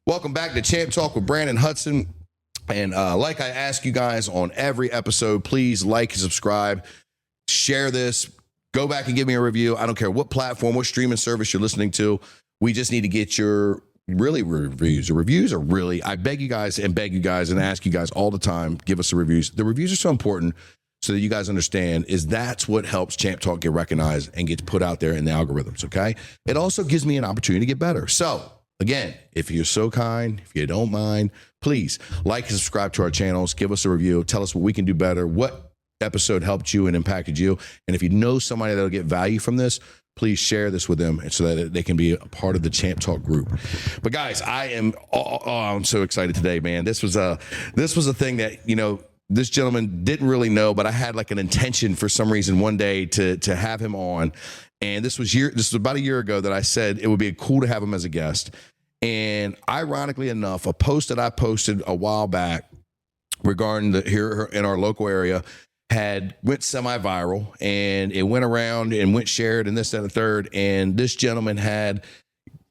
Welcome back to Champ Talk with Branden Hudson. And like I ask you guys on every episode, please like and subscribe, share this, go back and give me a review. I don't care what platform, what streaming service you're listening to. We just need to get your reviews. The reviews are really, I beg you guys and ask you guys all the time, give us the reviews. The reviews are so important so that you guys understand is that's what helps Champ Talk get recognized and get put out there in the algorithms, okay? It also gives me an opportunity to get better. So, again, if you're so kind, if you don't mind, please like and subscribe to our channels. Give us a review. Tell us what we can do better, what episode helped you and impacted you. And if you know somebody that'll get value from this, please share this with them so that they can be a part of the Champ Talk group. But guys, I'm so excited today, man. This was a thing that, this gentleman didn't really know, but I had like an intention for some reason one day to have him on. And this was about a year ago that I said it would be cool to have him as a guest. And ironically enough, a post that I posted a while back regarding here in our local area went semi-viral, and it went around and went shared and this, that, and the third. And this gentleman had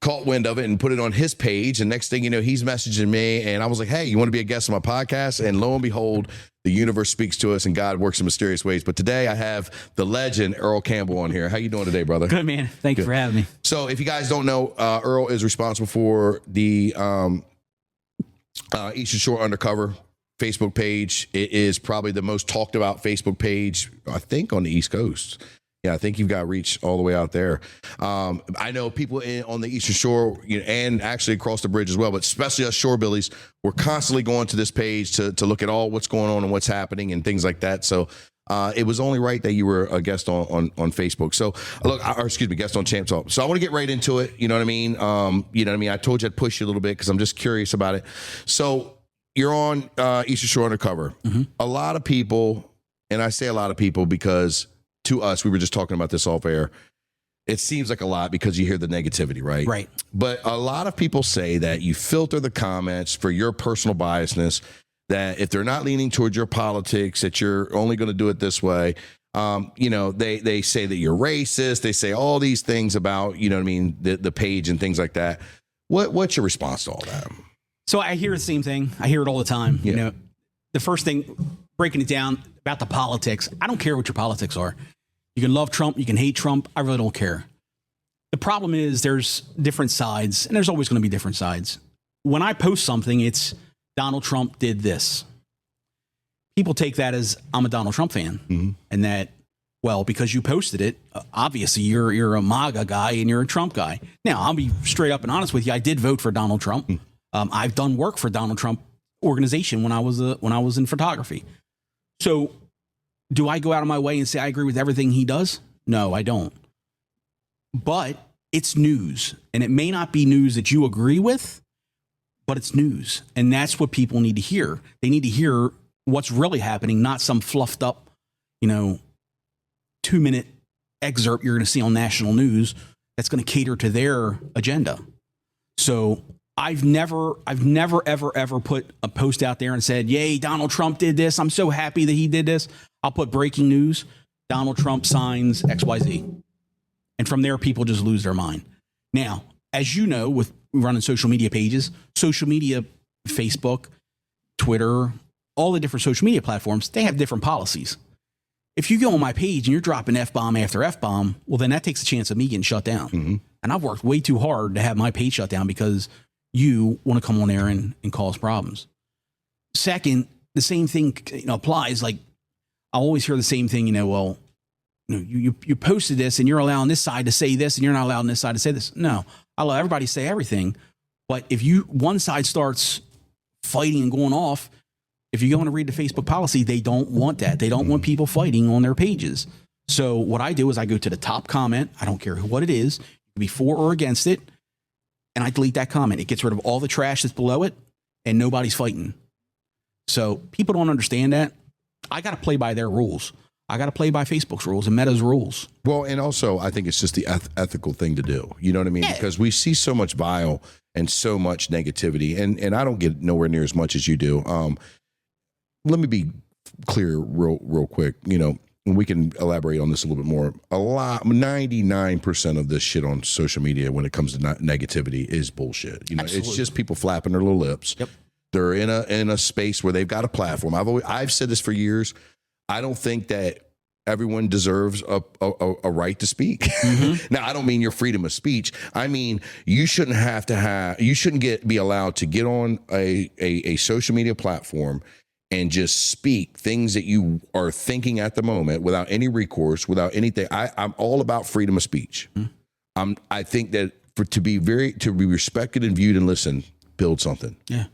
caught wind of it and put it on his page. And next thing you know, he's messaging me, and I was like, hey, you want to be a guest on my podcast? And lo and behold, the universe speaks to us and God works in mysterious ways. But today I have the legend, Earl Campbell, on here. How you doing today, brother? Good, man. Thank you for having me. So if you guys don't know, Earl is responsible for the Eastern Shore Undercover Facebook page. It is probably the most talked about Facebook page, I think, on the East Coast. Yeah, I think you've got reach all the way out there. I know people on the Eastern Shore, and actually across the bridge as well, but especially us shorebillies, we're constantly going to this page to look at all what's going on and what's happening and things like that. So it was only right that you were a guest on Facebook. So guest on Champ Talk. So I want to get right into it. You know what I mean? I told you I'd push you a little bit because I'm just curious about it. So you're on Eastern Shore Undercover. Mm-hmm. A lot of people, and I say a lot of people because to us, we were just talking about this off air, it seems like a lot because you hear the negativity, right? Right. But a lot of people say that you filter the comments for your personal biasness, that if they're not leaning towards your politics, that you're only going to do it this way. They say that you're racist. They say all these things about, the page and things like that. What's your response to all that? So I hear the same thing. I hear it all the time. Yeah. The first thing, breaking it down about the politics, I don't care what your politics are. You can love Trump, you can hate Trump. I really don't care. The problem is there's different sides, and there's always going to be different sides. When I post something, it's Donald Trump did this. People take that as I'm a Donald Trump fan, mm-hmm. and that, well, because you posted it, obviously you're a MAGA guy and you're a Trump guy. Now, I'll be straight up and honest with you. I did vote for Donald Trump. Mm-hmm. I've done work for Donald Trump organization when I was in photography. So do I go out of my way and say I agree with everything he does? No, I don't. But it's news, and it may not be news that you agree with, but it's news. And that's what people need to hear. They need to hear what's really happening, not some fluffed up, 2-minute excerpt you're going to see on national news that's going to cater to their agenda. So I've never, ever put a post out there and said, yay, Donald Trump did this. I'm so happy that he did this. I'll put breaking news. Donald Trump signs XYZ. And from there, people just lose their mind. Now, as you know, with running social media pages, social media, Facebook, Twitter, all the different social media platforms, they have different policies. If you go on my page and you're dropping F-bomb after F-bomb, well, then that takes a chance of me getting shut down. Mm-hmm. And I've worked way too hard to have my page shut down because you want to come on there and cause problems. Second, the same thing applies. Like, I always hear the same thing, you posted this and you're allowing this side to say this and you're not allowing this side to say this. No, I allow everybody to say everything. But if one side starts fighting and going off, if you go and read the Facebook policy, they don't want that. They don't want people fighting on their pages. So what I do is I go to the top comment. I don't care what it is. You can be for or against it. And I delete that comment. It gets rid of all the trash that's below it, and nobody's fighting. So people don't understand that. I got to play by their rules. I got to play by Facebook's rules and Meta's rules. Well, and also I think it's just the ethical thing to do. You know what I mean? Yeah. Because we see so much vile and so much negativity, and I don't get nowhere near as much as you do. Let me be clear real quick. we can elaborate on this a little bit more. 99% of this shit on social media when it comes to negativity is bullshit. You know, Absolutely. it's just people flapping their little lips. Yep. They're in a space where they've got a platform. I've said this for years. I don't think that everyone deserves a right to speak. Mm-hmm. Now, I don't mean your freedom of speech. I mean, you shouldn't be allowed to get on a social media platform and just speak things that you are thinking at the moment without any recourse, without anything. I'm all about freedom of speech. Mm-hmm. I think that to be respected and viewed and listened, build something. Yeah.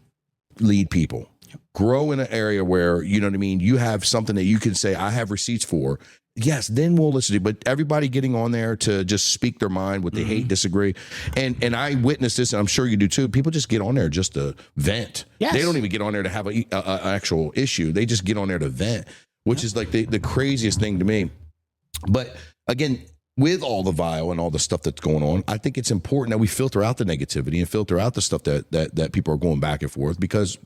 Lead people. Grow in an area where, you know what I mean, you have something that you can say, I have receipts for. Yes, then we'll listen to you. But everybody getting on there to just speak their mind, what they hate, disagree. And I witnessed this, and I'm sure you do too. People just get on there just to vent. Yes. They don't even get on there to have an actual issue. They just get on there to vent, which is like the craziest thing to me. But again, with all the vile and all the stuff that's going on, I think it's important that we filter out the negativity and filter out the stuff that people are going back and forth, because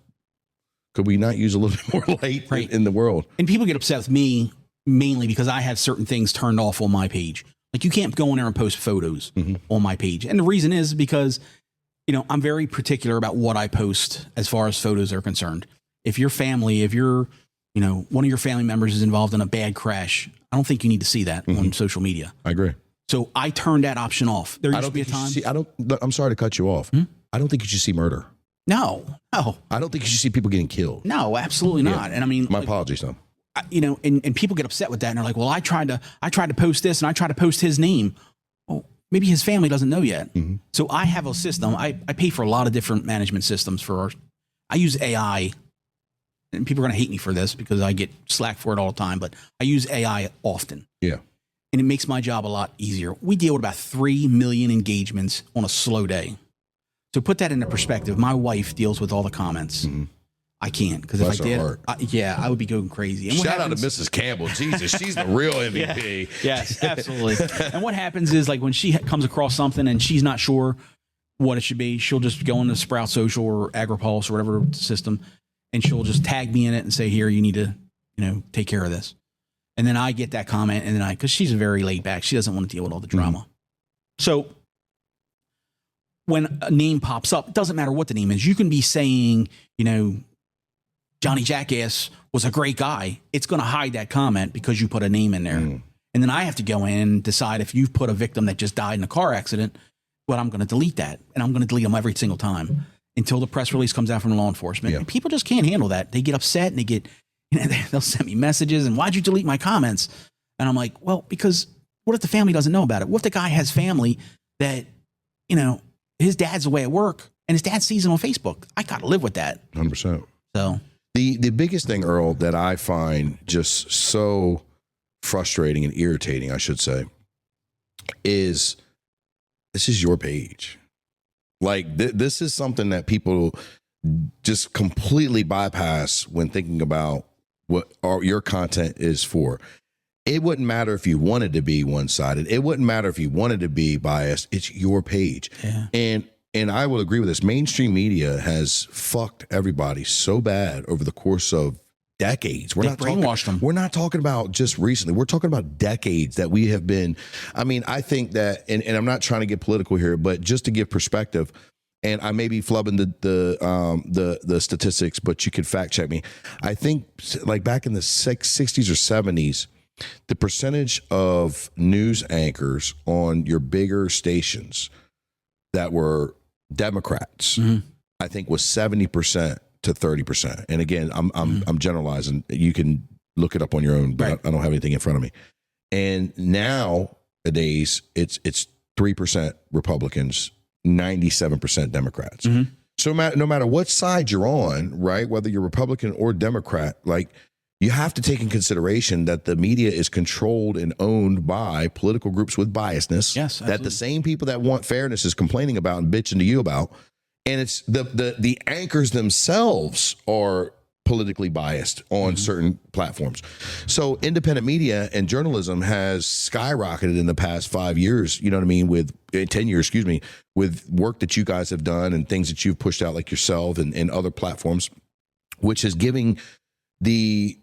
could we not use a little bit more light in the world? And people get upset with me mainly because I have certain things turned off on my page. Like, you can't go in there and post photos on my page. And the reason is because, you know, I'm very particular about what I post as far as photos are concerned. If your family, if you're, you know, one of your family members is involved in a bad crash, I don't think you need to see that on social media. I agree. So I turned that option off. There used to be a time. I'm sorry to cut you off. I don't think you should see murder. No. I don't think you should see people getting killed. No, absolutely not. And I mean, my apologies, though. You know, and people get upset with that, and they're like, well, I tried to post this, and I tried to post his name. Well, maybe his family doesn't know yet. So I have a system. I pay for a lot of different management systems I use AI, and people are going to hate me for this because I get slack for it all the time, but I use AI often. Yeah. And it makes my job a lot easier. We deal with about 3 million engagements on a slow day. So put that into perspective. My wife deals with all the comments. I can't, because if I did, I would be going crazy. And Shout out to Mrs. Campbell. Jesus, she's the real MVP. Yes, absolutely. And what happens is, like, when she comes across something and she's not sure what it should be, she'll just go into Sprout Social or AgriPulse or whatever system, and she'll just tag me in it and say, here, you need to, you know, take care of this. And then I get that comment, and then because she's very laid back, she doesn't want to deal with all the drama. So when a name pops up, it doesn't matter what the name is. You can be saying, you know, Johnny Jackass was a great guy. It's going to hide that comment because you put a name in there. And then I have to go in and decide, if you've put a victim that just died in a car accident, well, I'm going to delete that. And I'm going to delete them every single time until the press release comes out from law enforcement. And people just can't handle that. They get upset, and they get, you know, they'll send me messages, and why'd you delete my comments? And I'm like, well, because what if the family doesn't know about it? What if the guy has family that, you know, his dad's away at work and his dad sees him on Facebook? I got to live with that. 100%. So the biggest thing, Earl, that I find just so frustrating and irritating, I should say, is this is your page. Like, this is something that people just completely bypass when thinking about what your content is for. It wouldn't matter if you wanted to be one-sided. It wouldn't matter if you wanted to be biased. It's your page. Yeah. And I will agree with this. Mainstream media has fucked everybody so bad over the course of decades. We're not brainwashed them. We're not talking about just recently. We're talking about decades that we have been. I mean, I think that, and I'm not trying to get political here, but just to give perspective, and I may be flubbing the statistics, but you could fact check me. I think, like, back in the 60s or 70s, the percentage of news anchors on your bigger stations that were Democrats, I think, was 70% to 30%. And again, I'm generalizing. You can look it up on your own, but I don't have anything in front of me. And nowadays, it's 3% Republicans, 97% Democrats. So no matter what side you're on, right, whether you're Republican or Democrat, like, you have to take in consideration that the media is controlled and owned by political groups with biasness. Yes, absolutely. That the same people that want fairness is complaining about and bitching to you about. And it's the anchors themselves are politically biased on certain platforms. So independent media and journalism has skyrocketed in the past 5 years, you know what I mean, with 10 years, excuse me, with work that you guys have done and things that you've pushed out, like yourself and other platforms, which is giving the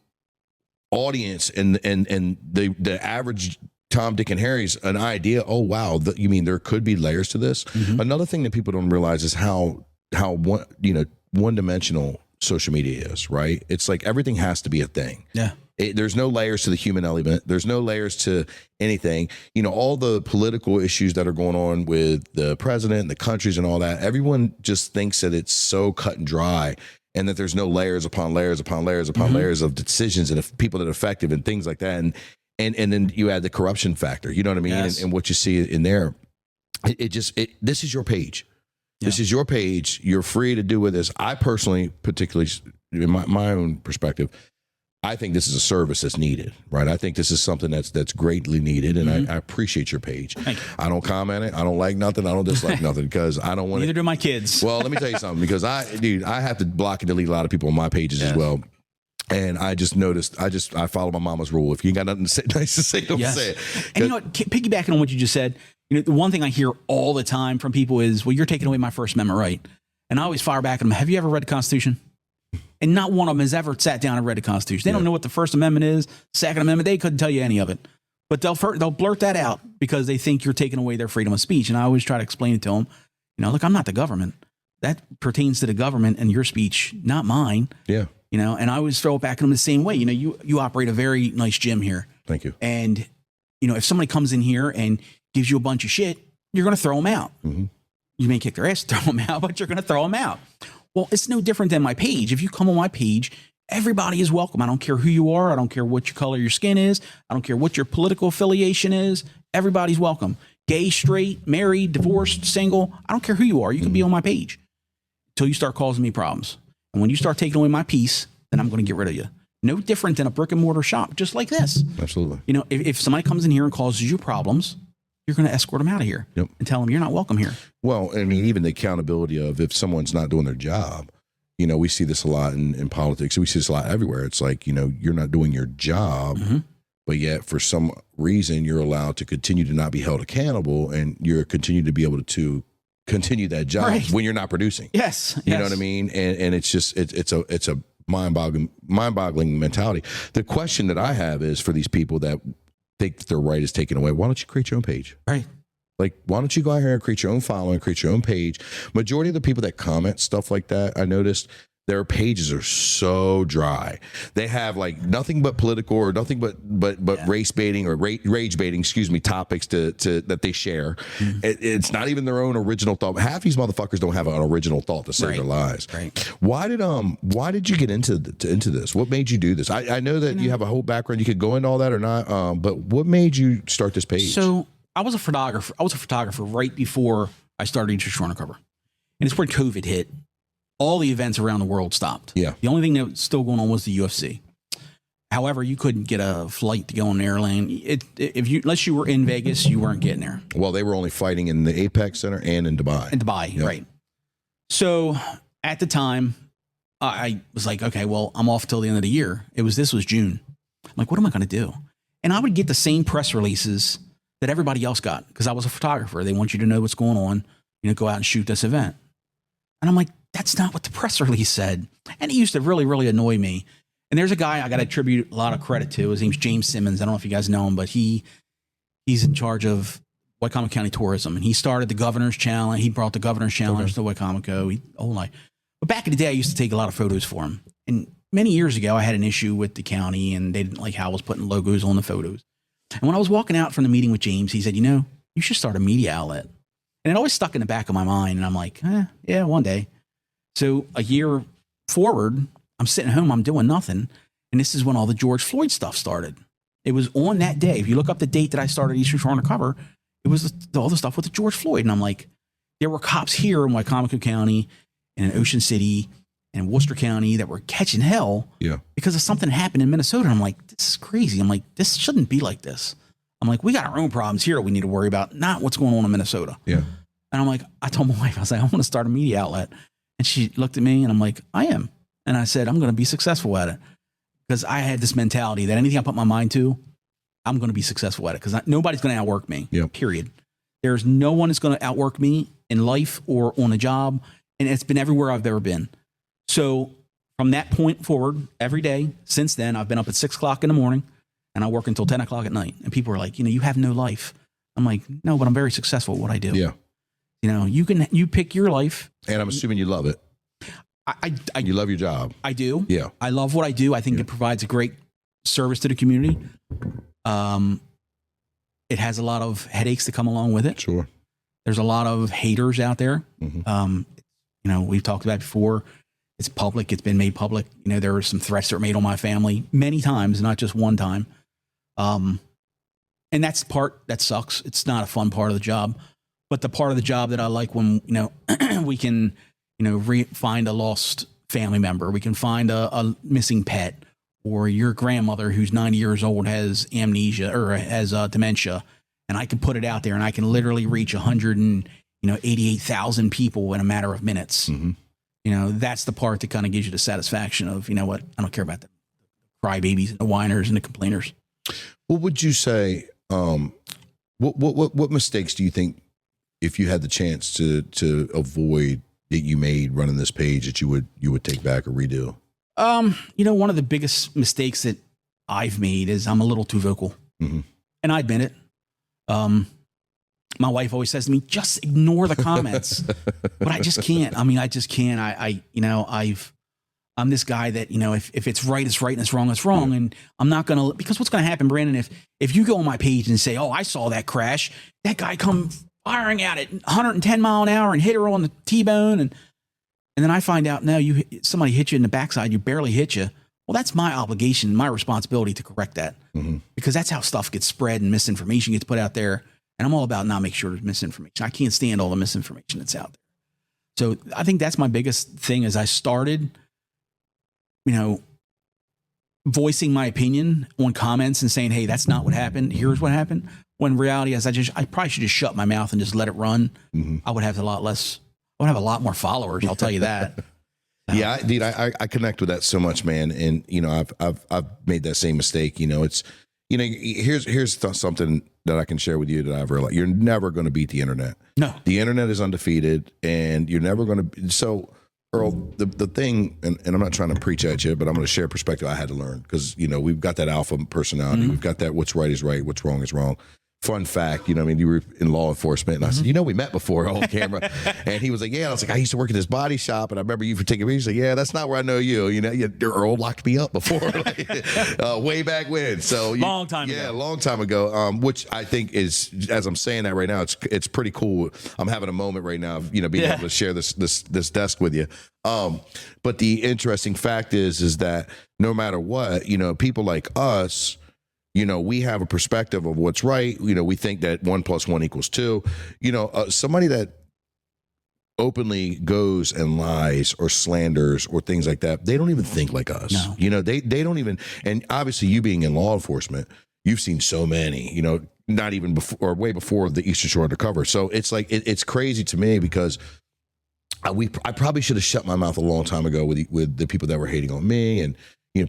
audience and the average Tom, Dick, and Harry's an idea. Oh wow, you mean there could be layers to this? Mm-hmm. Another thing that people don't realize is how one dimensional social media is. Right? It's like everything has to be a thing. Yeah. There's no layers to the human element. There's no layers to anything. All the political issues that are going on with the president and the countries and all that, everyone just thinks that it's so cut and dry and that there's no layers upon layers upon layers upon mm-hmm. layers of decisions and people that are effective and things like that. And then you add the corruption factor, you know what I mean? Yes. And what you see in there, this is your page. Yeah. This is your page. You're free to do with this. I personally, particularly in my own perspective, I think this is a service that's needed, right? I think this is something that's greatly needed, and mm-hmm. I appreciate your page. Thank you. I don't comment it. I don't like nothing. I don't dislike nothing because I don't want Neither do my kids. Well, let me tell you something, because I have to block and delete a lot of people on my pages as well. And I just noticed, I follow my mama's rule. If you ain't got nothing nice to say, don't say it. And you know what, piggybacking on what you just said, the one thing I hear all the time from people is, well, you're taking away my First Amendment right. And I always fire back at them, have you ever read the Constitution? And not one of them has ever sat down and read the Constitution. They don't know what the First Amendment is, Second Amendment. They couldn't tell you any of it. But they'll blurt that out because they think you're taking away their freedom of speech. And I always try to explain it to them. Look, I'm not the government. That pertains to the government and your speech, not mine. Yeah. And I always throw it back at them the same way. You operate a very nice gym here. Thank you. And, if somebody comes in here and gives you a bunch of shit, you're going to throw them out. Mm-hmm. You may kick their ass, throw them out, but you're going to throw them out. Well, it's no different than my page. If you come on my page, everybody is welcome. I don't care who you are. I don't care what your color your skin is. I don't care what your political affiliation is. Everybody's welcome. Gay, straight, married, divorced, single. I don't care who you are. You can be on my page until you start causing me problems. And when you start taking away my peace, then I'm going to get rid of you. No different than a brick and mortar shop, just like this. Absolutely. If somebody comes in here and causes you problems, you're going to escort them out of here and tell them you're not welcome here. Well, I mean, even the accountability of if someone's not doing their job, we see this a lot in politics. We see this a lot everywhere. It's like, you're not doing your job, mm-hmm. but yet for some reason you're allowed to continue to not be held accountable, and you're continue to be able to continue that job when you're not producing. Yes. You know what I mean? And it's just, it's a mind-boggling mentality. The question that I have is for these people that think that their right is taken away, why don't you create your own page? Right. Like, why don't you go out here and create your own following, create your own page? Majority of the people that comment stuff like that, I noticed their pages are so dry. They have like nothing but political or nothing but race baiting or rage baiting, topics to that they share. Mm-hmm. It's not even their own original thought. Half these motherfuckers don't have an original thought to save their lives. Right. Why did you get into this? What made you do this? I know that you have a whole background. You could go into all that or not. But what made you start this page? So I was a photographer right before I started Undercover, and it's where COVID hit. All the events around the world stopped. Yeah. The only thing that was still going on was the UFC. However, you couldn't get a flight to go on an airline. Unless you were in Vegas, you weren't getting there. Well, they were only fighting in the Apex Center and in Dubai. Right. So at the time, I was like, okay, well, I'm off till the end of the year. This was June. I'm like, what am I going to do? And I would get the same press releases that everybody else got because I was a photographer. They want you to know what's going on. Go out and shoot this event. And I'm like, that's not what the press release said. And it used to really, really annoy me. And there's a guy I got to attribute a lot of credit to. His name's James Simmons. I don't know if you guys know him, but he's in charge of Wicomico County Tourism. And he started the Governor's Challenge. He brought the Governor's Challenge to Wicomico. Whole life. But back in the day, I used to take a lot of photos for him. And many years ago, I had an issue with the county, and they didn't like how I was putting logos on the photos. And when I was walking out from the meeting with James, he said, you should start a media outlet. And it always stuck in the back of my mind. And I'm like, yeah, one day. So a year forward, I'm sitting home, I'm doing nothing. And this is when all the George Floyd stuff started. It was on that day. If you look up the date that I started Eastern Shore Undercover, it was all the stuff with the George Floyd. And I'm like, there were cops here in Wicomico County and in Ocean City and Worcester County that were catching hell because of something happened in Minnesota. And I'm like, this is crazy. I'm like, this shouldn't be like this. I'm like, we got our own problems here we need to worry about, not what's going on in Minnesota. Yeah. And I'm like, I told my wife, I was like, I want to start a media outlet. And she looked at me and I'm like, I am. And I said, I'm going to be successful at it. Because I had this mentality that anything I put my mind to, I'm going to be successful at it. Because nobody's going to outwork me, period. There's no one that's going to outwork me in life or on a job. And it's been everywhere I've ever been. So from that point forward, every day since then, I've been up at 6 o'clock in the morning and I work until 10 o'clock at night. And people are like, you have no life. I'm like, no, but I'm very successful at what I do. Yeah. You pick your life. And I'm assuming you love it. You love your job. I do. Yeah. I love what I do. I think it provides a great service to the community. It has a lot of headaches that come along with it. Sure. There's a lot of haters out there. Mm-hmm. We've talked about it before. It's public. It's been made public. There were some threats that were made on my family many times, not just one time. And that's the part that sucks. It's not a fun part of the job, but the part of the job that I like when, we can, find a lost family member. We can find a missing pet, or your grandmother who's 90 years old has amnesia or has dementia. And I can put it out there and I can literally reach 188,000 people in a matter of minutes. Mm-hmm. That's the part that kind of gives you the satisfaction of, I don't care about the crybabies and the whiners and the complainers. What would you say? What mistakes do you think, if you had the chance to avoid, that you made running this page, that you would take back or redo? One of the biggest mistakes that I've made is I'm a little too vocal, mm-hmm. and I admit it. My wife always says to me, just ignore the comments, but I just can't. I just can't. I'm this guy that, if it's right, it's right, and it's wrong, it's wrong. Yeah. And I'm not going to, because what's going to happen, Branden, if you go on my page and say, oh, I saw that crash, that guy come firing at it 110 mile an hour and hit her on the T-bone. And then I find out, no, somebody hit you in the backside, you barely hit you. Well, that's my obligation, my responsibility to correct that, mm-hmm. because that's how stuff gets spread and misinformation gets put out there. And I'm all about not making sure there's misinformation. I can't stand all the misinformation that's out there. So I think that's my biggest thing. As I started, voicing my opinion on comments and saying, hey, that's not what happened. Here's what happened. When in reality is I probably should just shut my mouth and just let it run. Mm-hmm. I would have a lot more followers. I'll tell you that. Yeah, dude, I connect with that so much, man. And I've made that same mistake. It's here's something that I can share with you that I've realized. You're never going to beat the internet. No, the internet is undefeated, and you're never going to. So, Earl, the thing, and I'm not trying to preach at you, but I'm going to share a perspective I had to learn, because we've got that alpha personality. Mm-hmm. We've got that what's right is right, what's wrong is wrong. Fun fact, you were in law enforcement, and I said, we met before on camera. And he was like, yeah. And I was like, I used to work at this body shop, and I remember you for taking pictures. Like, yeah, that's not where I know you. Earl locked me up before, way back when. So long time ago. Yeah, long time ago. Which I think is, as I'm saying that right now, it's pretty cool. I'm having a moment right now of being able to share this desk with you. But the interesting fact is that no matter what, people like us, we have a perspective of what's right. We think that 1 + 1 = 2. Somebody that openly goes and lies or slanders or things like that, they don't even think like us. No. They don't even. And obviously, you being in law enforcement, you've seen so many. Not even before or way before the Eastern Shore Undercover. So it's like it's crazy to me, because I probably should have shut my mouth a long time ago with the people that were hating on me, and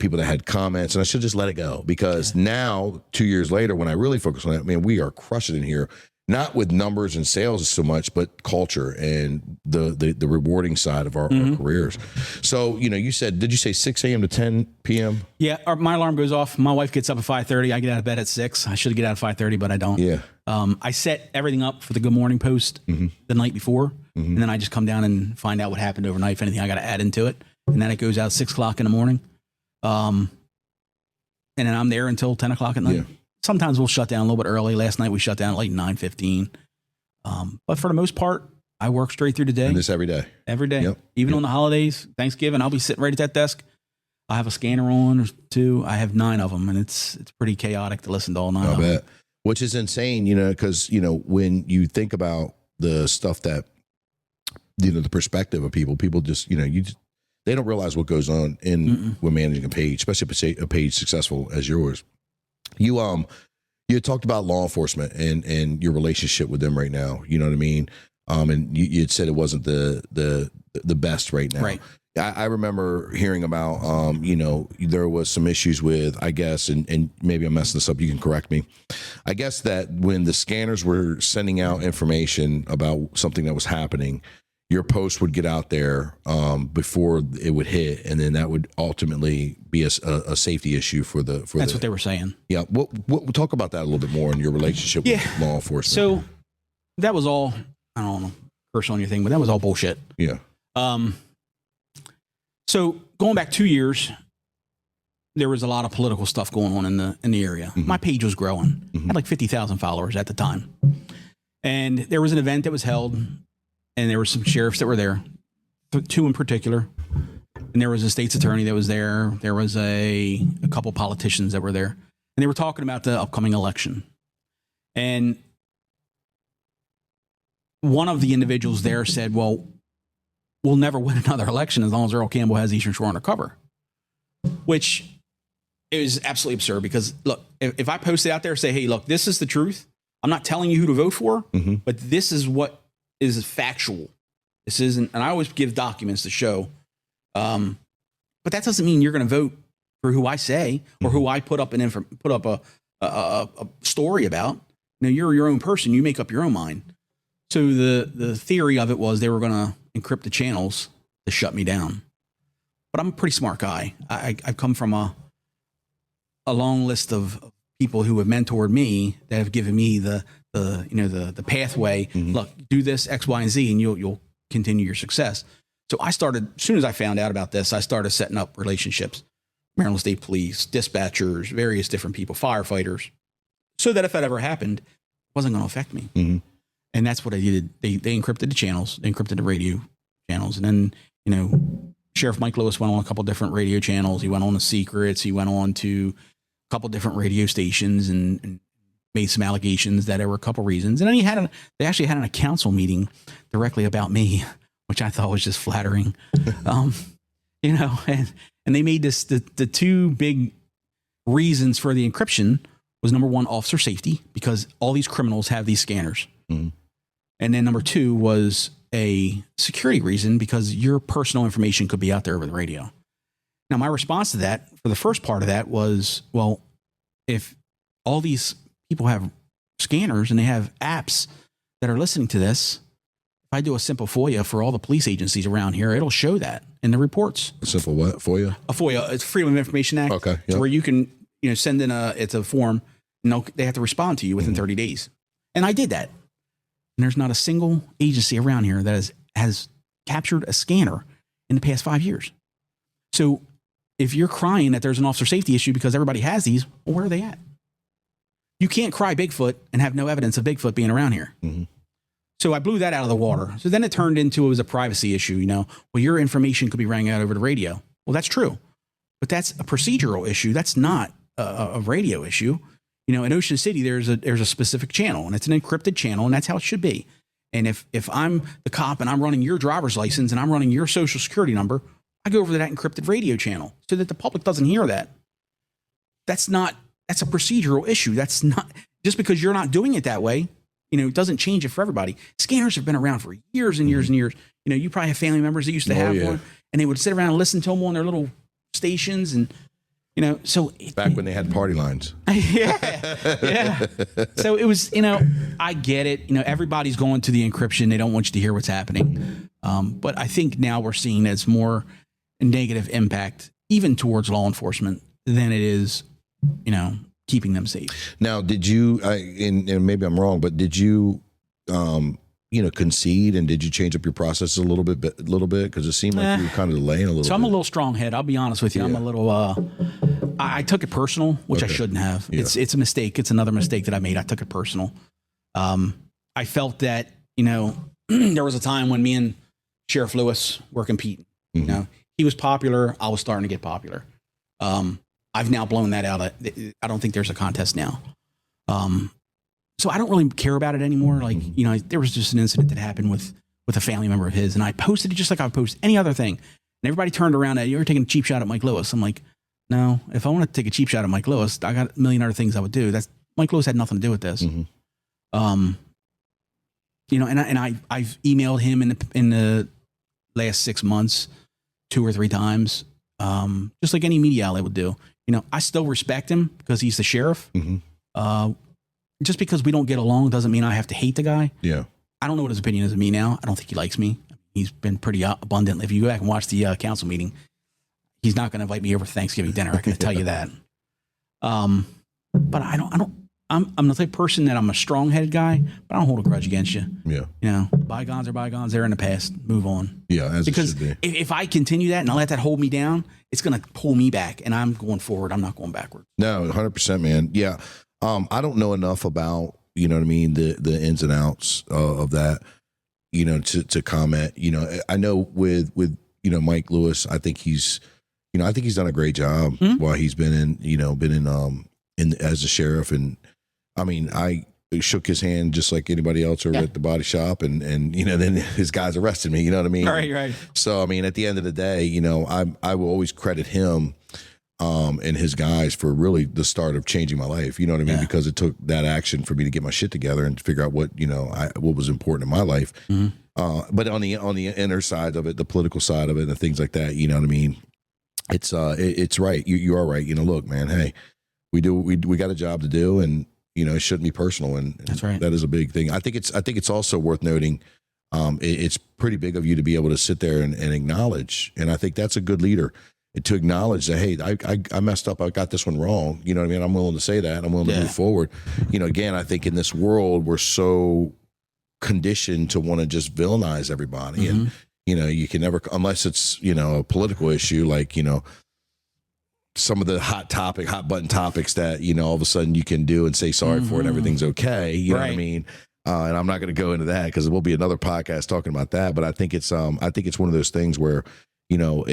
people that had comments, and I should just let it go, because now 2 years later, when I really focus on that, man, we are crushing in here, not with numbers and sales so much, but culture and the rewarding side of our careers. So, you said, did you say 6 a.m. to 10 p.m.? Yeah. My alarm goes off. My wife gets up at 5:30. I get out of bed at 6. I should get out at 5:30, but I don't. Yeah. I set everything up for the Good Morning Post the night before, and then I just come down and find out what happened overnight, if anything I got to add into it. And then it goes out 6 o'clock in the morning. And then I'm there until 10 o'clock at night. Yeah. Sometimes we'll shut down a little bit early. Last night we shut down at like 9:15. But for the most part, I work straight through the day. And this every day? Every day. Yep. Even on the holidays, Thanksgiving, I'll be sitting right at that desk. I have a scanner on or two. I have 9 of them, and it's pretty chaotic to listen to all 9 of them. I bet. Which is insane, because, when you think about the stuff that, the perspective of people just, they don't realize what goes on when managing a page, especially a page successful as yours. You had talked about law enforcement and your relationship with them right now. You know what I mean? And you had said it wasn't the best right now. Right. I remember hearing about, there was some issues with, I guess, and maybe I'm messing this up, you can correct me. I guess that when the scanners were sending out information about something that was happening, your post would get out there before it would hit, and then that would ultimately be a safety issue for the. That's what they were saying. Yeah, we'll talk about that a little bit more in your relationship with law enforcement. So that was all. I don't know, curse on your thing, but that was all bullshit. Yeah. So going back 2 years, there was a lot of political stuff going on in the area. Mm-hmm. My page was growing. I had like 50,000 followers at the time, and there was an event that was held. And there were some sheriffs that were there, two in particular. And there was a state's attorney that was there. There was a couple politicians that were there. And they were talking about the upcoming election. And one of the individuals there said, well, we'll never win another election as long as Earl Campbell has Eastern Shore Undercover. Which is absolutely absurd because, look, if I post it out there, say, hey, look, this is the truth. I'm not telling you who to vote for, but this is what is factual. This isn't, and I always give documents to show, but that doesn't mean you're going to vote for who I say or who I put up a story about. You know, you're your own person. You make up your own mind. So the theory of it was they were going to encrypt the channels to shut me down. But I'm a pretty smart guy. I've come from a long list of people who have mentored me that have given me the pathway. Look, do this X, Y, and Z, and you'll continue your success. So I started, as soon as I found out about this, I started setting up relationships, Maryland State Police, dispatchers, various different people, firefighters, so that if that ever happened, it wasn't going to affect me. And that's what I did. They encrypted the channels, they encrypted the radio channels, and then Sheriff Mike Lewis went on a couple different radio channels. He went on the Secrets. He went on to a couple different radio stations and made some allegations that there were a couple reasons. And then they actually had a council meeting directly about me, which I thought was just flattering. And they made this, the two big reasons for the encryption was number one, officer safety, because all these criminals have these scanners. And then number two was a security reason because your personal information could be out there over the radio. Now, my response to that for the first part of that was, well, if all these people have scanners and they have apps that are listening to this, if I do a simple FOIA for all the police agencies around here, it'll show that in the reports. A simple what? FOIA? A FOIA. It's Freedom of Information Act. Okay. Yep. It's where you can, send in it's a form and they have to respond to you within 30 days. And I did that. And there's not a single agency around here that has captured a scanner in the past 5 years. So if you're crying that there's an officer safety issue because everybody has these, well, where are they at? You can't cry Bigfoot and have no evidence of Bigfoot being around here. So I blew that out of the water. So then it turned into, it was a privacy issue, well, your information could be rang out over the radio. Well, that's true, but that's a procedural issue. That's not a radio issue. In Ocean City, there's a specific channel and it's an encrypted channel and that's how it should be. And if I'm the cop and I'm running your driver's license and I'm running your social security number, I go over to that encrypted radio channel so that the public doesn't hear that. That's a procedural issue. That's not, just because you're not doing it that way, it doesn't change it for everybody. Scanners have been around for years and years and years. You probably have family members that used to have one and they would sit around and listen to them on their little stations and, so back when they had party lines. yeah. So it was, I get it. Everybody's going to the encryption. They don't want you to hear what's happening. But I think now we're seeing it's more negative impact, even towards law enforcement, than it is, keeping them safe. Now, did you, and maybe I'm wrong, but did you, concede and did you change up your process a little bit? Because it seemed like you were kind of delaying a little bit. So I'm a little strong head. I'll be honest with you. Yeah. I'm a little, I took it personal, which I shouldn't have. Yeah. It's a mistake. It's another mistake that I made. I took it personal. I felt that, there was a time when me and Sheriff Lewis were competing. He was popular. I was starting to get popular. I've now blown that out. I don't think there's a contest now. So I don't really care about it anymore. Like, there was just an incident that happened with a family member of his, and I posted it just like I would post any other thing. And everybody turned around at, you were taking a cheap shot at Mike Lewis. I'm like, no, if I want to take a cheap shot at Mike Lewis, I got a million other things I would do. Mike Lewis had nothing to do with this. And I've emailed him in the last 6 months 2 or 3 times, just like any media outlet would do. I still respect him because he's the sheriff. Just because we don't get along doesn't mean I have to hate the guy. Yeah. I don't know what his opinion is of me now. I don't think he likes me. He's been pretty abundant. If you go back and watch the council meeting, he's not going to invite me over for Thanksgiving dinner. I can tell you that. But I'm the type of person that I'm a strong-headed guy, but I don't hold a grudge against you. Yeah. You know, bygones are bygones. They're in the past. Move on. Yeah, as because it should be. if I continue that and I let that hold me down, it's going to pull me back, and I'm going forward. I'm not going backward. No, 100%, man. Yeah. I don't know enough about, you know what I mean, the ins and outs of that, you know, to comment. You know, I know with you know, Mike Lewis, I think he's done a great job while he's been in as a sheriff. And I mean, I shook his hand just like anybody else over at the body shop, and you know, then his guys arrested me. You know what I mean? Right. So I mean, at the end of the day, you know, I will always credit him and his guys for really the start of changing my life. You know what I mean? Because it took that action for me to get my shit together and to figure out what, you know, what was important in my life. But on the inner side of it, the political side of it, and the things like that, you know what I mean? It's right. You are right. You know, look, man, hey, we got a job to do, and you know, it shouldn't be personal, and that's right. That is a big thing. I think it's also worth noting. It's pretty big of you to be able to sit there and acknowledge, and I think that's a good leader, to acknowledge that, hey, I messed up. I got this one wrong. You know what I mean? I'm willing to say that. I'm willing to move forward. You know, again, I think in this world we're so conditioned to want to just villainize everybody, and you know, you can never, unless it's, you know, a political issue, like, you know, some of the hot button topics that, you know, all of a sudden you can do and say sorry for and everything's okay. You know what I mean? And I'm not going to go into that because it will be another podcast talking about that. But I think it's one of those things where, you know,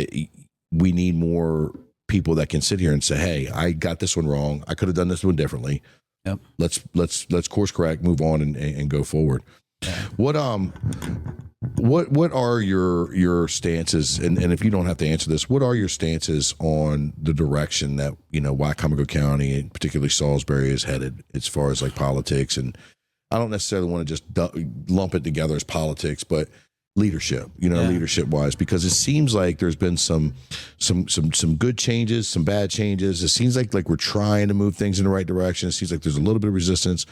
we need more people that can sit here and say, hey, I got this one wrong. I could have done this one differently. Yep. Let's course correct, move on and go forward. What are your stances, and if you don't have to answer this, what are your stances on the direction that, you know, Wycomico County and particularly Salisbury is headed as far as like politics? And I don't necessarily want to just lump it together as politics, but leadership, you know, leadership wise, because it seems like there's been some good changes, some bad changes. It seems like we're trying to move things in the right direction. It seems like there's a little bit of resistance.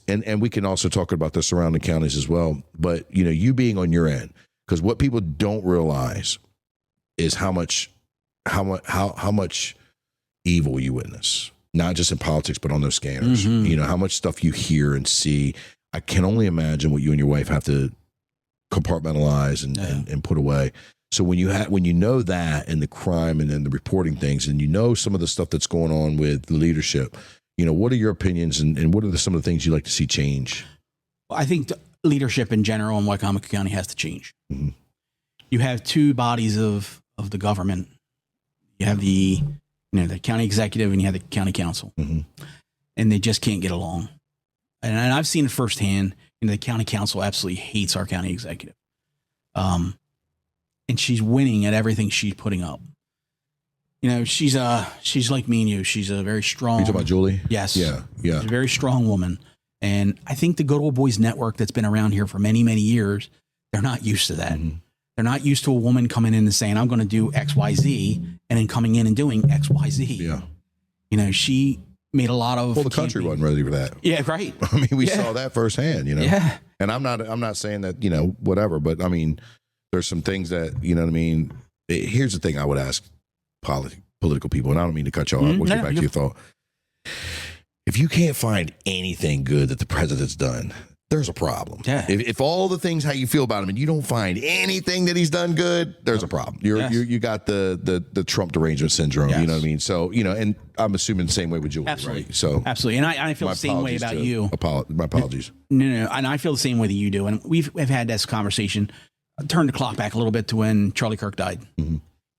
And we can also talk about the surrounding counties as well. But, you know, you being on your end, because what people don't realize is how much evil you witness, not just in politics, but on those scanners. You know, how much stuff you hear and see. I can only imagine what you and your wife have to compartmentalize and put away. So when you know that, and the crime and then the reporting things, and you know some of the stuff that's going on with the leadership, you know, what are your opinions, and what are some of the things you'd like to see change? Well, I think leadership in general in Wycomico County has to change. You have two bodies of the government. You have the county executive, and you have the county council, and they just can't get along. And I've seen it firsthand. You know, the county council absolutely hates our county executive, and she's winning at everything she's putting up. You know, she's like me and you. She's a very strong. You talking about Julie? Yes. Yeah. She's a very strong woman. And I think the Good Old Boys Network that's been around here for many, many years, they're not used to that. They're not used to a woman coming in and saying, I'm going to do X, Y, Z, and then coming in and doing X, Y, Z. Yeah. You know, she made a lot of. Well, the country wasn't ready for that. Yeah, right. I mean, we saw that firsthand, you know. Yeah. And I'm not saying that, you know, whatever, but I mean, there's some things that, you know what I mean. Here's the thing I would ask political people, and I don't mean to cut you off. We'll get back to your thought. If you can't find anything good that the president's done, there's a problem. Yeah. If all the things how you feel about him and you don't find anything that he's done good, there's a problem. You got the Trump derangement syndrome. You know what I mean? So, you know, and I'm assuming the same way with Julie. Absolutely. Right? So absolutely. And I feel the same way about you. My apologies. No. And I feel the same way that you do. And we've had this conversation. Turn the clock back a little bit to when Charlie Kirk died.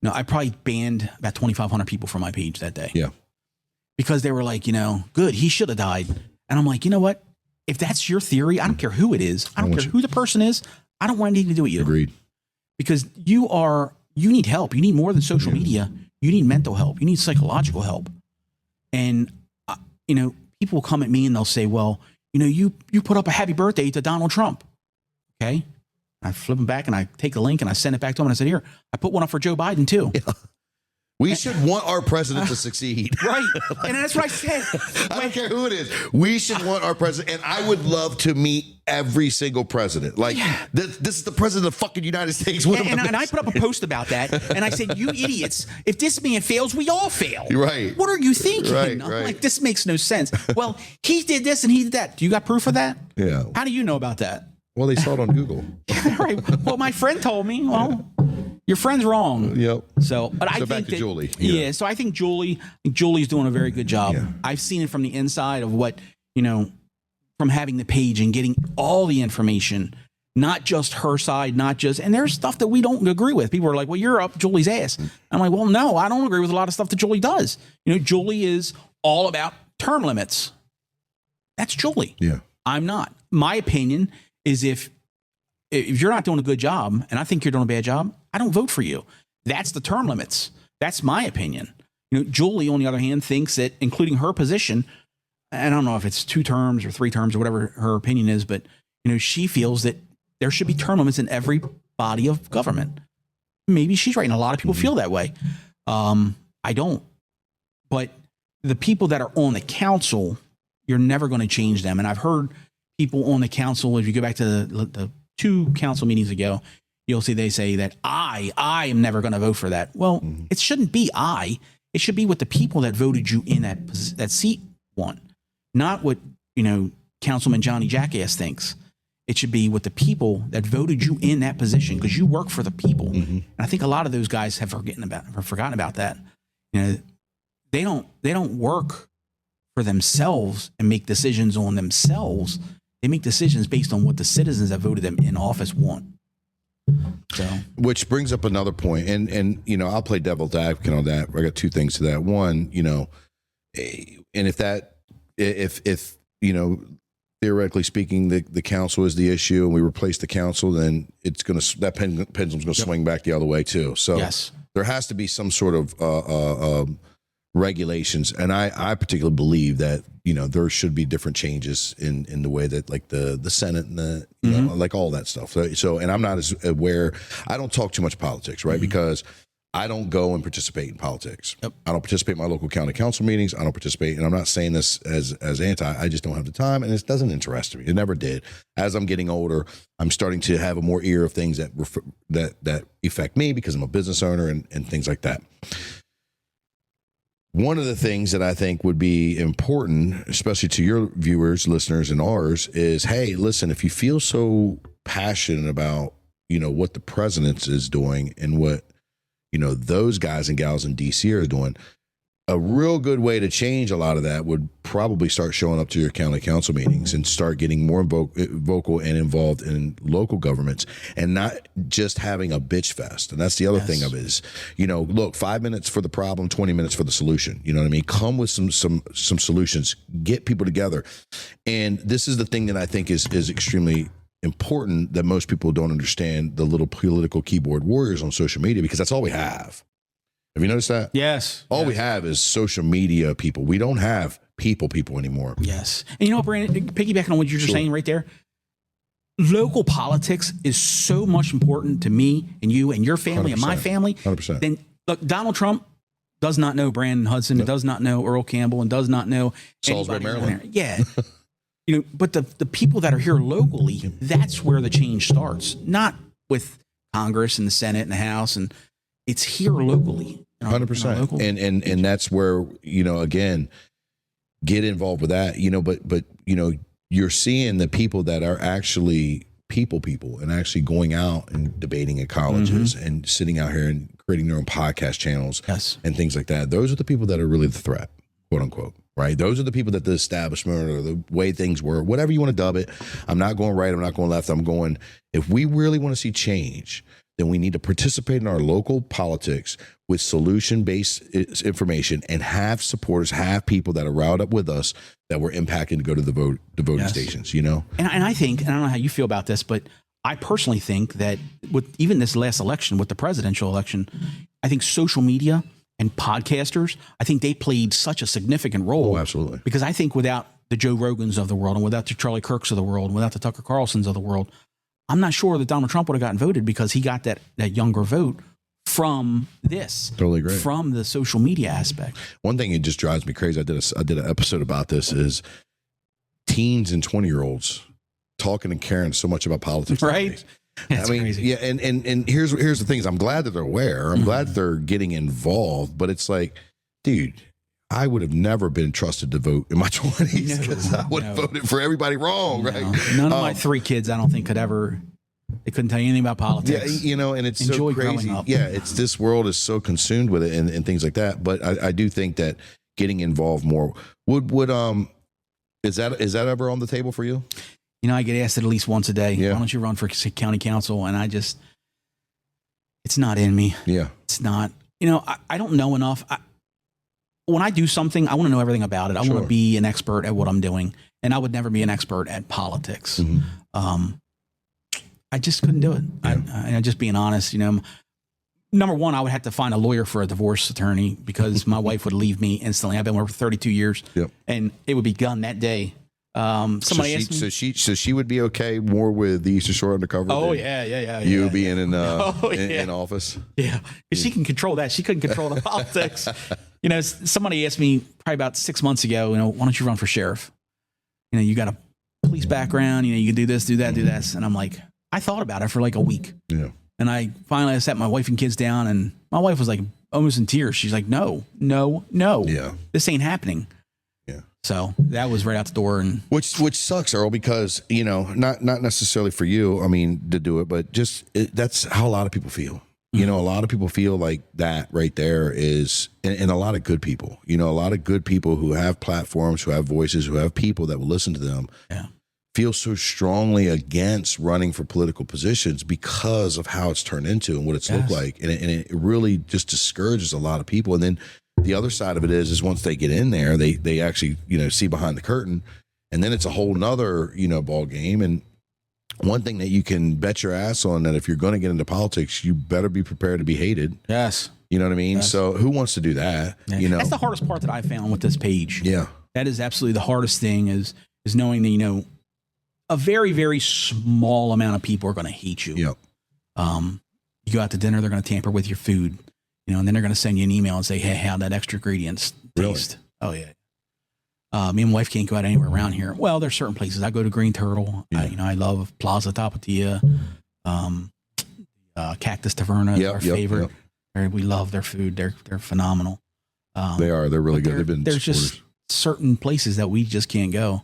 No, I probably banned about 2,500 people from my page that day. Yeah. Because they were like, you know, good, he should have died. And I'm like, you know what? If that's your theory, I don't care who it is. I don't care who the person is. I don't want anything to do with you. Agreed. Because you need help. You need more than social media. You need mental help. You need psychological help. And, you know, people will come at me and they'll say, well, you know, you put up a happy birthday to Donald Trump. Okay. I flip them back and I take the link and I send it back to them and I said, here, I put one up for Joe Biden too. Yeah. We should want our president to succeed. Right. And that's what I said. I don't care who it is. We should want our president. And I would love to meet every single president. Like, this is the president of the fucking United States. And I put up a post about that. And I said, you idiots, if this man fails, we all fail. Right. What are you thinking? Right, I'm right. like, this makes no sense. Well, he did this and he did that. Do you got proof of that? Yeah. How do you know about that? Well, they saw it on Google. Right. Well, my friend told me. Well, your friend's wrong. Yep. So, but I So think back to that, Julie. Yeah. So I think Julie's doing a very good job. Yeah. I've seen it from the inside of what, from having the page and getting all the information, not just her side, and there's stuff that we don't agree with. People are like, well, you're up Julie's ass. I'm like, well, no, I don't agree with a lot of stuff that Julie does. Julie is all about term limits. That's Julie. Yeah. I'm not. My opinion is if you're not doing a good job and I think you're doing a bad job, I don't vote for you. That's the term limits. That's my opinion. Julie, on the other hand, thinks that including her position, I don't know if it's 2 terms or 3 terms or whatever her opinion is, but she feels that there should be term limits in every body of government. Maybe she's right, and a lot of people feel that way. I don't. But the people that are on the council, you're never going to change them. And I've heard people on the council, if you go back to the 2 council meetings ago, you'll see they say that I am never going to vote for that. Well, it shouldn't be I. It should be what the people that voted you in that seat want, not what Councilman Johnny Jackass thinks. It should be what the people that voted you in that position, because you work for the people. And I think a lot of those guys have forgotten about that. They don't work for themselves and make decisions on themselves. They make decisions based on what the citizens that voted them in office want. So, which brings up another point, and I'll play devil's advocate on that. I got 2 things to that. One, and if theoretically speaking, the council is the issue, and we replace the council, then it's that pendulum's gonna swing back the other way too. So yes, there has to be some sort of regulations, and I particularly believe that there should be different changes in the way that, like, the Senate and the like all that stuff. So and I'm not as aware. I don't talk too much politics, right? Because I don't go and participate in politics. Yep. I don't participate in my local county council meetings. I don't participate, and I'm not saying this as anti. I just don't have the time, and it doesn't interest me. It never did. As I'm getting older, I'm starting to have a more ear of things that affect me because I'm a business owner and things like that. One of the things that I think would be important, especially to your viewers, listeners, and ours, is, hey, listen, if you feel so passionate about, what the president is doing and what, those guys and gals in DC are doing, a real good way to change a lot of that would probably start showing up to your county council meetings and start getting more vocal and involved in local governments, and not just having a bitch fest. And that's the other thing of it is, look, 5 minutes for the problem, 20 minutes for the solution. You know what I mean? Come with some solutions, get people together. And this is the thing that I think is extremely important, that most people don't understand, the little political keyboard warriors on social media, because that's all we have. Have you noticed that? Yes. All we have is social media people. We don't have people anymore. Yes. And you know what, Branden, piggybacking on what you're just saying right there, local politics is so much important to me and you and your family 100%. And my family. 100%. Then look, Donald Trump does not know Branden Hudson, and does not know Earl Campbell, and does not know Salisbury, Maryland. Yeah. But the people that are here locally, that's where the change starts. Not with Congress and the Senate and the House, and it's here locally. 100%. And that's where, again, get involved with that, but you're seeing the people that are actually people and actually going out and debating at colleges and sitting out here and creating their own podcast channels and things like that. Those are the people that are really the threat, quote unquote. Right. Those are the people that the establishment or the way things were, whatever you want to dub it. I'm not going right. I'm not going left. I'm going, if we really want to see change, then we need to participate in our local politics with solution-based information and have supporters, have people that are riled up with us that were impacted to go to the voting stations, And I think, and I don't know how you feel about this, but I personally think that with even this last election, with the presidential election, I think social media and podcasters, I think they played such a significant role. Oh, absolutely. Because I think without the Joe Rogans of the world, and without the Charlie Kirks of the world, and without the Tucker Carlsons of the world, I'm not sure that Donald Trump would have gotten voted, because he got that younger vote from this. Totally agree. From the social media aspect. One thing that just drives me crazy, I did an episode about this, is teens and 20-year-olds talking and caring so much about politics. Right? Nowadays. That's crazy. Yeah, and here's the things. I'm glad that they're aware. I'm glad that they're getting involved, but it's like, dude, I would have never been trusted to vote in my 20s because I would have voted for everybody wrong, right? None of my 3 kids, I don't think, they couldn't tell you anything about politics. Yeah, and it's Enjoy so crazy. growing up. Yeah, it's this world is so consumed with it and things like that. But I do think that getting involved more would is that ever on the table for you? I get asked it at least once a day. Yeah. Why don't you run for county council? And it's not in me. Yeah, It's not. I don't know enough. When I do something, I want to know everything about it. I want to be an expert at what I'm doing, and I would never be an expert at politics. I just couldn't do it. I just being honest, number one, I would have to find a lawyer for a divorce attorney because my wife would leave me instantly. I've been with her for 32 years, and it would be gone that day. Somebody asked me, so she would be okay more with the Eastern Shore Undercover. Oh yeah. You being in office. Yeah, she can control that. She couldn't control the politics. Somebody asked me probably about 6 months ago, why don't you run for sheriff? You got a police background. You can do this, do that, do this. And I'm like, I thought about it for like a week. Yeah. And I finally sat my wife and kids down, and my wife was like almost in tears. She's like, no. Yeah. This ain't happening. Yeah. So that was right out the door. And which sucks, Earl, because, not necessarily for you, to do it, but just that's how a lot of people feel. A lot of people feel like that right there is, and a lot of good people, a lot of good people who have platforms, who have voices, who have people that will listen to them, feel so strongly against running for political positions because of how it's turned into and what it's looked like. And it really just discourages a lot of people. And then the other side of it is once they get in there, they actually, see behind the curtain, and then it's a whole nother, ball game. And one thing that you can bet your ass on, that if you're going to get into politics, you better be prepared to be hated. Yes. You know what I mean? Yes. So who wants to do that? Yeah. That's the hardest part that I found with this page. Yeah. That is absolutely the hardest thing is knowing that, a very, very small amount of people are going to hate you. Yep. You go out to dinner, they're going to tamper with your food, and then they're going to send you an email and say, hey, how that extra ingredients taste. Really? Oh, yeah. Me and my wife can't go out anywhere around here. Well, there's certain places. I go to Green Turtle. Yeah. I love Plaza Tapatia, Cactus Taverna is our favorite. Yep. We love their food. They're phenomenal. They are. They're really good. There's just certain places that we just can't go,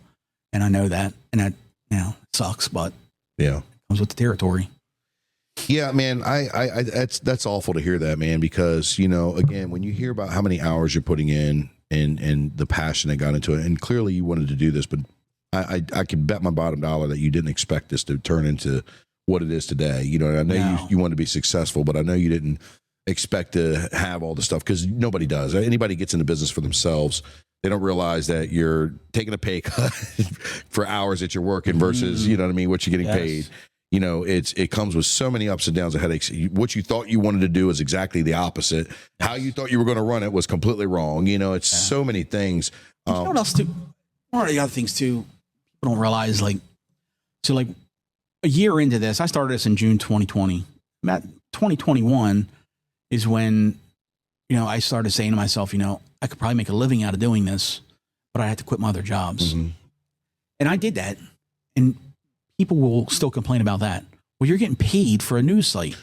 and I know that, and that sucks, but it comes with the territory. Yeah, man, I that's awful to hear that, man, because again, when you hear about how many hours you're putting in and the passion that got into it, and clearly you wanted to do this, but I can bet my bottom dollar that you didn't expect this to turn into what it is today. I know you want to be successful, but I know you didn't expect to have all the stuff, because nobody does. Anybody gets into business for themselves, they don't realize that you're taking a pay cut for hours that you're working versus, what you're getting paid. It comes with so many ups and downs and headaches. What you thought you wanted to do is exactly the opposite. How you thought you were going to run it was completely wrong. It's so many things. You know what else too? One of the other things too, people don't realize, like a year into this, I started this in June 2020. About 2021 is when, I started saying to myself, I could probably make a living out of doing this, but I had to quit my other jobs. Mm-hmm. And I did that. And people will still complain about that. Well, you're getting paid for a news site.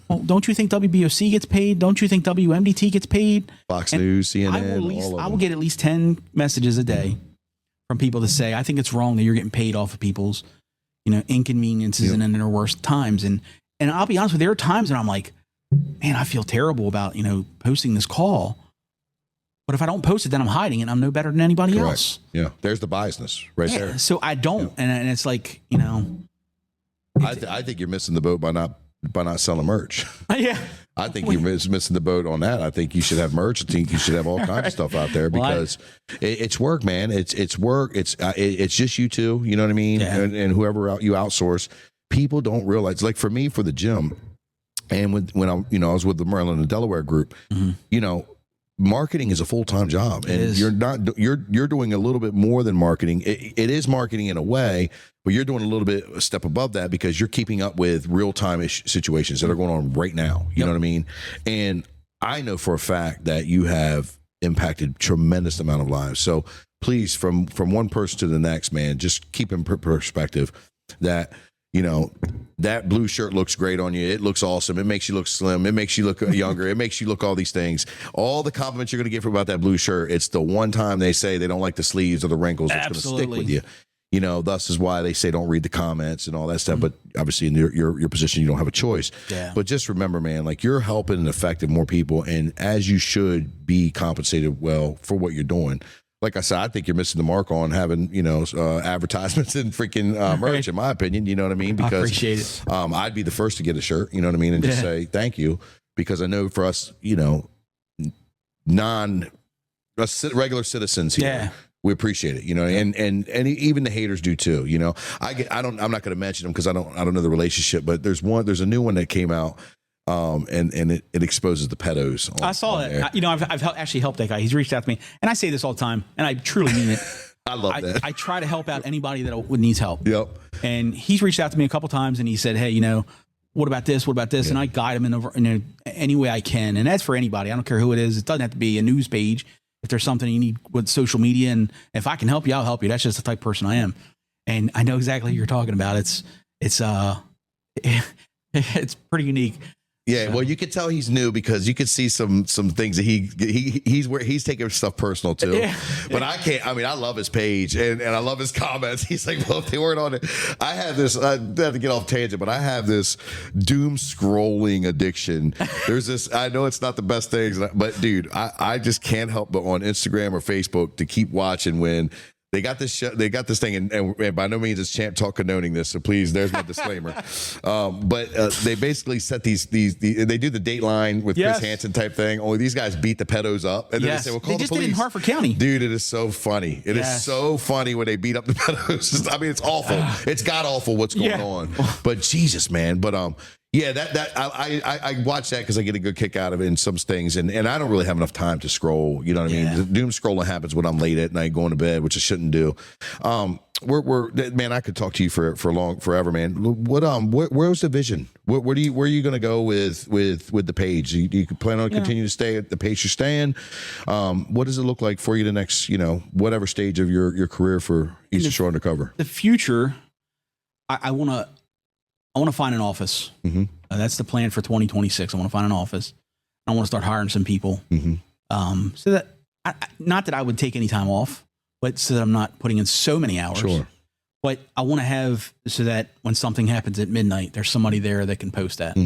Well, don't you think WBOC gets paid? Don't you think WMDT gets paid? Fox News, CNN, I will get at least 10 messages a day from people that say, I think it's wrong that you're getting paid off of people's, inconveniences and in their worst times. And I'll be honest with you, there are times that I'm like, man, I feel terrible about, posting this call. But if I don't post it, then I'm hiding it. I'm no better than anybody else. Yeah. There's the biasness right there. So I don't. Yeah. And it's like, I think you're missing the boat by not selling merch. Yeah. I think you're missing the boat on that. I think you should have merch. I think you should have all kinds of stuff out there, because it's work, man. It's work. It's just you two, you know what I mean? Yeah. And whoever you outsource. People don't realize, like for me, for the gym, and when I was with the Maryland and Delaware group, marketing is a full-time job, and you're doing a little bit more than marketing. It is marketing in a way, but you're doing a step above that because you're keeping up with real-time situations that are going on right now. You know what I mean? And I know for a fact that you have impacted tremendous amount of lives. So please, from one person to the next, man, just keep in perspective that, that blue shirt looks great on you. It looks awesome. It makes you look slim. It makes you look younger. It makes you look all these things. All the compliments you're going to get about that blue shirt, it's the one time they say they don't like the sleeves or the wrinkles that's going to stick with you. Thus is why they say don't read the comments and all that stuff. But obviously in your position, you don't have a choice. Yeah. But just remember, man, like you're helping and affecting more people. And as you should be compensated well for what you're doing. Like I said, I think you're missing the mark on having, advertisements and freaking merch, in my opinion. You know what I mean? Because I appreciate it. I'd be the first to get a shirt, you know what I mean? And just say thank you. Because I know for us, regular citizens here, we appreciate it, and even the haters do too. I'm not going to mention them because I don't know the relationship, but there's a new one that came out. And it exposes the pedos. I saw it. I've actually helped that guy. He's reached out to me, and I say this all the time, and I truly mean it. I love that. I try to help out anybody that needs help. Yep. And he's reached out to me a couple times, and he said, "Hey, what about this? What about this?" And I guide him in any way I can. And that's for anybody. I don't care who it is. It doesn't have to be a news page. If there's something you need with social media, and if I can help you, I'll help you. That's just the type of person I am. And I know exactly what you're talking about. It's pretty unique. Yeah, well, you could tell he's new because you could see some things that he's taking stuff personal too. Yeah. But I can't. I mean, I love his page and I love his comments. He's like, well, if they weren't on it, I have this. I have to get off tangent, but I have this doom scrolling addiction. There's this. I know it's not the best things, but dude, I just can't help but on Instagram or Facebook to keep watching when. They got this show, they got this thing, and by no means is Champ Talk condoning this. So please, there's my disclaimer. But they basically set these they do the Dateline with Chris Hansen type thing. Only these guys beat the pedos up, and then they say, "Well, call the police." They just did it in Hartford County, dude. It is so funny. It is so funny when they beat up the pedos. I mean, it's awful. It's god awful what's going on. But Jesus, man. But yeah, I watch that because I get a good kick out of it in some things, and I don't really have enough time to scroll. You know what I mean? The doom scrolling happens when I'm late at night going to bed, which I shouldn't do. Man, I could talk to you forever, man. Where's the vision? Where are you going to go with the page? Do you plan on continuing to stay at the pace you're staying? What does it look like for you the next, whatever stage of your career for Eastern Shore Undercover? The future, I want to find an office. Mm-hmm. That's the plan for 2026. I want to find an office. I want to start hiring some people. Mm-hmm. So that not that I would take any time off, but so that I'm not putting in so many hours. Sure. But I want to have so that when something happens at midnight, there's somebody there that can post that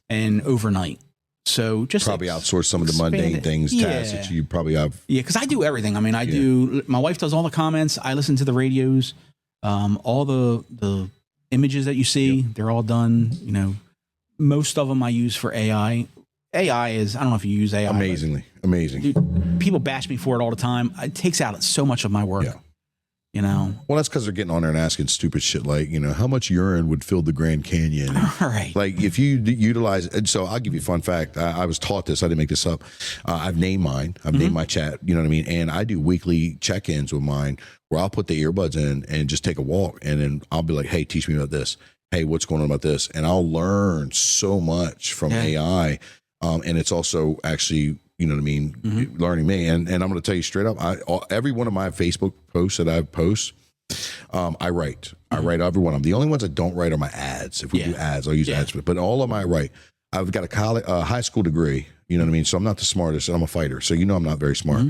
and overnight. So just probably outsource some of the mundane things, tasks that you probably have. Yeah, because I do everything. I mean, I do. My wife does all the comments. I listen to the radios. All the images that you see, they're all done. Most of them I use for AI. AI is, I don't know if you use AI. Amazing. Dude, people bash me for it all the time. It takes out so much of my work. Well, that's because they're getting on there and asking stupid shit like, how much urine would fill the Grand Canyon? All right. Like if you utilize, and so I'll give you a fun fact. I was taught this. I didn't make this up. I've named mine. I've named my chat. You know what I mean? And I do weekly check-ins with mine where I'll put the earbuds in and just take a walk. And then I'll be like, hey, teach me about this. Hey, what's going on about this? And I'll learn so much from AI. And it's also actually, you know what I mean, learning me. And I'm going to tell you straight up, every one of my Facebook posts that I post, I write. I write every one of them. The only ones I don't write are my ads. If we do ads, I'll use ads. But all of my write. I've got a high school degree, you know what I mean? So I'm not the smartest, and I'm a fighter. So I'm not very smart.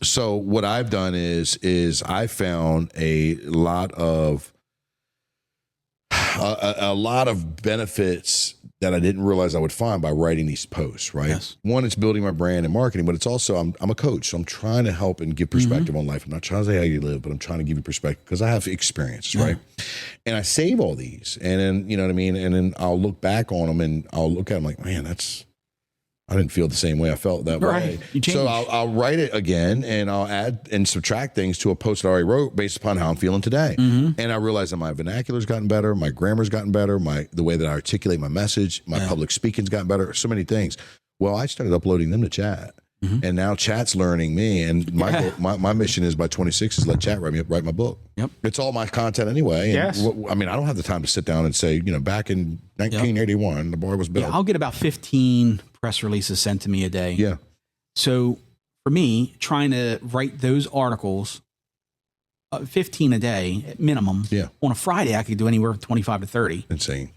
So what I've done is I found a lot of benefits that I didn't realize I would find by writing these posts, right? Yes. One, it's building my brand and marketing, but it's also, I'm a coach. So I'm trying to help and give perspective on life. I'm not trying to say how you live, but I'm trying to give you perspective because I have experience, right? And I save all these and then, you know what I mean? And then I'll look back on them and I'll look at them like, man, I didn't feel the same way I felt that way. So I'll write it again and I'll add and subtract things to a post that I already wrote based upon how I'm feeling today. And I realize that my vernacular's gotten better, my grammar's gotten better, the way that I articulate my message, my public speaking's gotten better, so many things. Well, I started uploading them to chat. And now chat's learning me. And my mission is by 26 is let chat write my book. Yep. It's all my content anyway. And Yes. I mean, I don't have the time to sit down and say, back in 1981, the boy was built. Yeah, I'll get about 15 press releases sent to me a day. Yeah. So for me, trying to write those articles, 15 a day at minimum. Yeah. On a Friday, I could do anywhere from 25 to 30. Insane.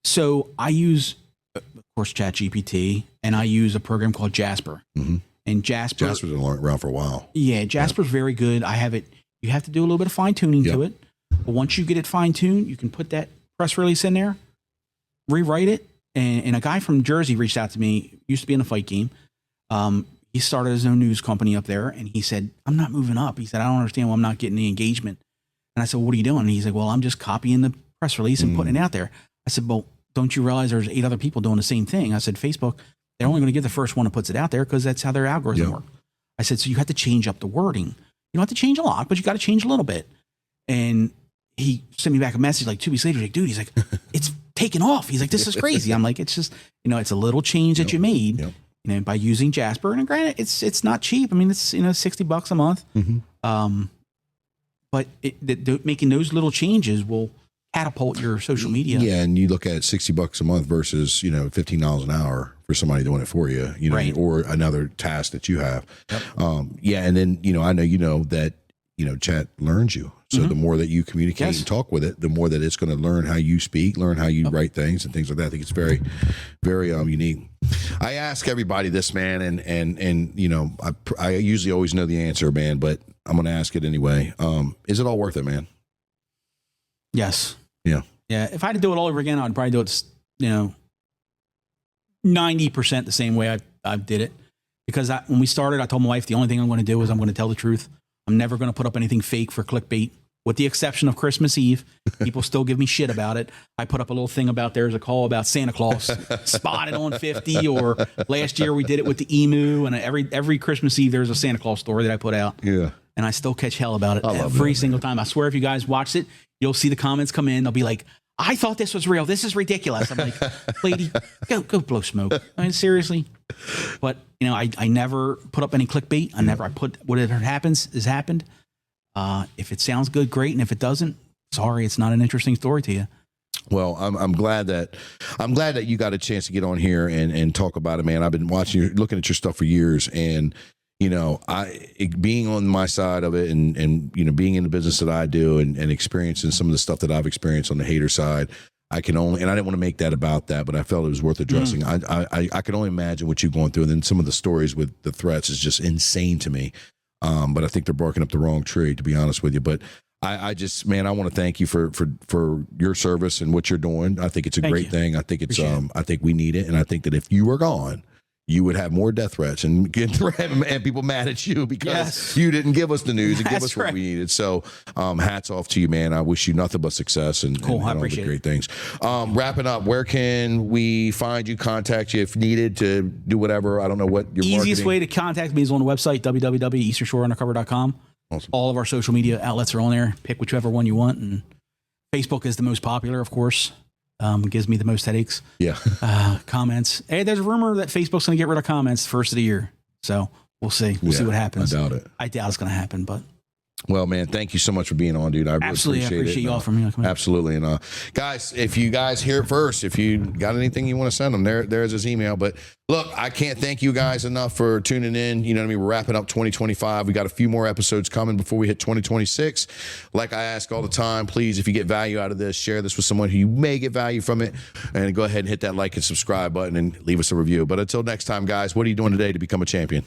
So I use, of course, ChatGPT, and I use a program called Jasper. And Jasper's been around for a while. Yeah, Jasper's very good. I have it. You have to do a little bit of fine tuning to it. But once you get it fine tuned, you can put that press release in there, rewrite it. And a guy from Jersey reached out to me, used to be in the fight game. He started his own news company up there, and he said, I'm not moving up. He said, I don't understand why I'm not getting the engagement. And I said, what are you doing? And he said, well, I'm just copying the press release and putting it out there. I said, well, don't you realize there's 8 other people doing the same thing? I said, Facebook, they're only going to give the first one that puts it out there because that's how their algorithm works. I said, so you have to change up the wording. You don't have to change a lot, but you got to change a little bit. And he sent me back a message like 2 weeks later. He's like, dude, he's like, it's taken off. He's like, this is crazy. I'm like, it's just, it's a little change that you made, by using Jasper. And granted, it's not cheap. I mean, it's, $60 a month. But making those little changes will catapult your social media. Yeah, and you look at it, $60 a month versus $15 an hour for somebody doing it for you, Right. or another task that you have. And then I know that chat learns you. So the more that you communicate and talk with it, the more that it's going to learn how you speak, learn how you write things and things like that. I think it's very, very unique. I ask everybody this, man, and I usually always know the answer, man, but I'm going to ask it anyway. Is it all worth it, man? Yes. Yeah. Yeah. If I had to do it all over again, I'd probably do it, 90% the same way I did it. Because when we started, I told my wife, the only thing I'm going to do is I'm going to tell the truth. I'm never going to put up anything fake for clickbait, with the exception of Christmas Eve. People still give me shit about it. I put up a little thing about there's a call about Santa Claus spotted on 50, or last year we did it with the emu, and every Christmas Eve there's a Santa Claus story that I put out. Yeah. And I still catch hell about it every single time. I swear, if you guys watch it, you'll see the comments come in. They'll be like, I thought this was real. This is ridiculous. I'm like, lady, go blow smoke. I mean, seriously. But, I never put up any clickbait. I put whatever happens has happened. If it sounds good, great. And if it doesn't, sorry, it's not an interesting story to you. Well, I'm glad that you got a chance to get on here and talk about it, man. I've been looking at your stuff for years, and being on my side of it and being in the business that I do and experiencing some of the stuff that I've experienced on the hater side, I can only, and I didn't want to make that about that, but I felt it was worth addressing. I could only imagine what you're going through. And then some of the stories with the threats is just insane to me. But I think they're barking up the wrong tree, to be honest with you. But I just, man, I want to thank you for your service and what you're doing. I think it's a great thing. I think it's, I think we need it. And I think that if you were gone, you would have more death threats and people mad at you because you didn't give us the news and give us what we needed. So hats off to you, man. I wish you nothing but success and I all the appreciate great things. Wrapping up, where can we find you, contact you if needed to do whatever? I don't know what your easiest way to contact me is on the website, www.easternshoreundercover.com. Awesome. All of our social media outlets are on there. Pick whichever one you want. And Facebook is the most popular, of course. Gives me the most headaches. Yeah. Comments. Hey, there's a rumor that Facebook's going to get rid of comments the first of the year. So we'll see. We'll see what happens. I doubt it. I doubt it's going to happen, but. Well, man, thank you so much for being on, dude. I really appreciate it. I appreciate you all for me. Absolutely. And guys, if you guys hear it first, if you got anything you want to send them, there's his email. But look, I can't thank you guys enough for tuning in. You know what I mean? We're wrapping up 2025. We got a few more episodes coming before we hit 2026. Like I ask all the time, please, if you get value out of this, share this with someone who you may get value from it, and go ahead and hit that like and subscribe button and leave us a review. But until next time, guys, what are you doing today to become a champion?